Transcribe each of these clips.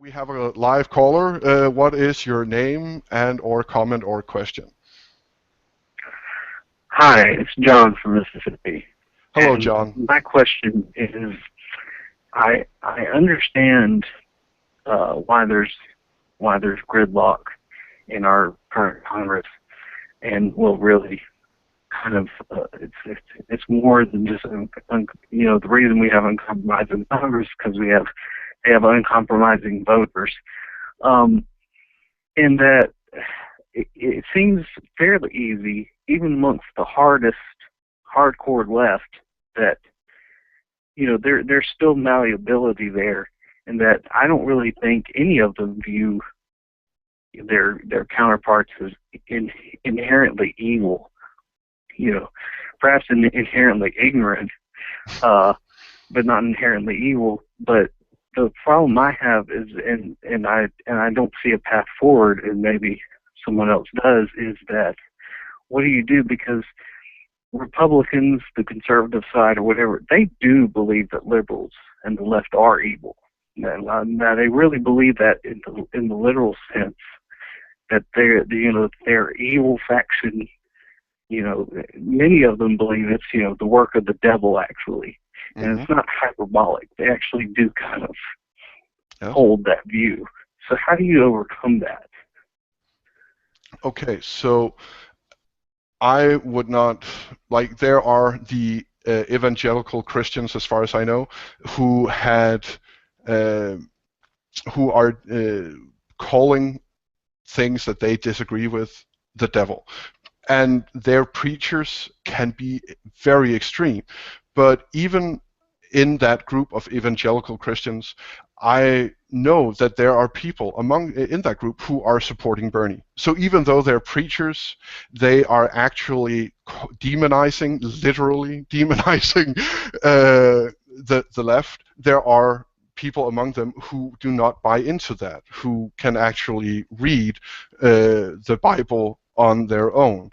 We have a live caller. What is your name and or comment or question? Hi, it's John from Mississippi. Hello, And John. my question is, I understand why there's gridlock in our current Congress, and well, really, kind of, it's more than just the reason we have uncompromising Congress because they have uncompromising voters, in that it seems fairly easy, even amongst the hardcore left, that there's still malleability there, and that I don't really think any of them view their counterparts as inherently evil. Perhaps inherently ignorant, but not inherently evil. But the problem I have is, and I don't see a path forward, and maybe someone else does, is that what do you do? Because Republicans, the conservative side or whatever, they do believe that liberals and the left are evil. Now they really believe that in the literal sense, that they're evil faction. Many of them believe it's the work of the devil actually, and it's not hyperbolic. They actually do kind of hold that view. So how do you overcome that? Okay, so I would not, there are the evangelical Christians, as far as I know, who are calling things that they disagree with the devil. And their preachers can be very extreme. But even in that group of evangelical Christians, I know that there are people in that group who are supporting Bernie. So even though they're preachers, they are actually literally demonizing the left. There are people among them who do not buy into that, who can actually read the Bible on their own,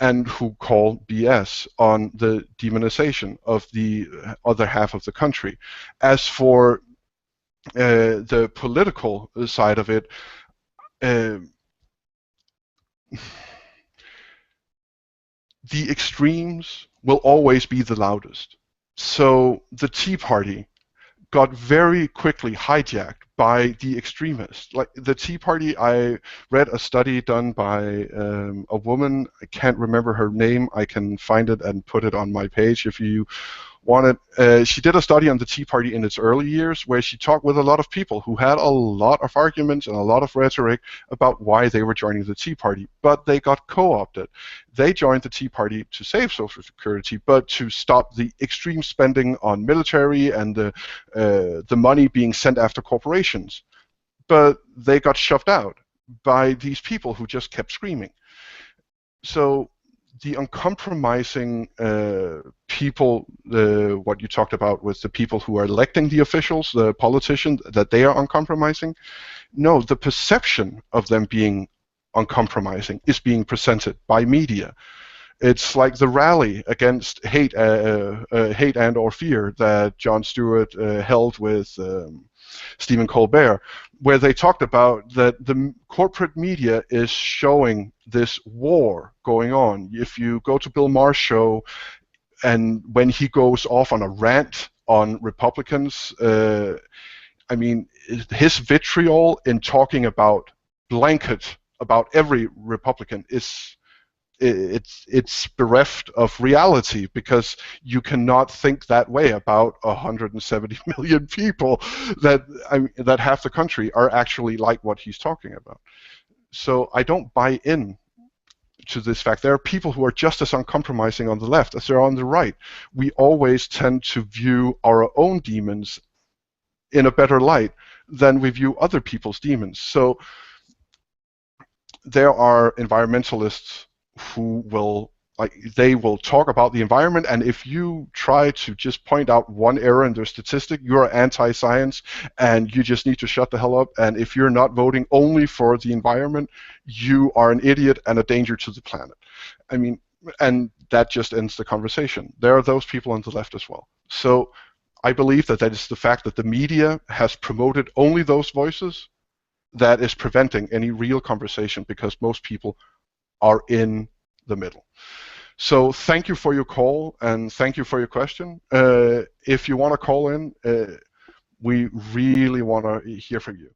and who call BS on the demonization of the other half of the country. As for the political side of it, the extremes will always be the loudest. So the Tea Party got very quickly hijacked by the extremists. Like the Tea Party, I read a study done by a woman. I can't remember her name. I can find it and put it on my page if you want it. She did a study on the Tea Party in its early years, where she talked with a lot of people who had a lot of arguments and a lot of rhetoric about why they were joining the Tea Party, but they got co-opted. They joined the Tea Party to save Social Security, but to stop the extreme spending on military and the money being sent after corporations. But they got shoved out by these people who just kept screaming. So the uncompromising people, what you talked about with the people who are electing the officials, the politicians, that they are uncompromising. No, the perception of them being uncompromising is being presented by media. It's like the rally against hate and or fear that Jon Stewart held with Stephen Colbert, where they talked about that the corporate media is showing this war going on. If you go to Bill Maher's show, and when he goes off on a rant on Republicans, I mean, his vitriol in talking about every Republican is it's bereft of reality, because you cannot think that way about 170 million people that half the country are actually like what he's talking about. So I don't buy in to this fact. There are people who are just as uncompromising on the left as there are on the right. We always tend to view our own demons in a better light than we view other people's demons. So there are environmentalists who will talk about the environment, and if you try to just point out one error in their statistic, you're anti-science and you just need to shut the hell up. And if you're not voting only for the environment, you are an idiot and a danger to the planet. I mean, and that just ends the conversation. There are those people on the left as well. So I believe that is the fact that the media has promoted only those voices that is preventing any real conversation, because most people are in the middle. So thank you for your call, and thank you for your question. If you want to call in, we really want to hear from you.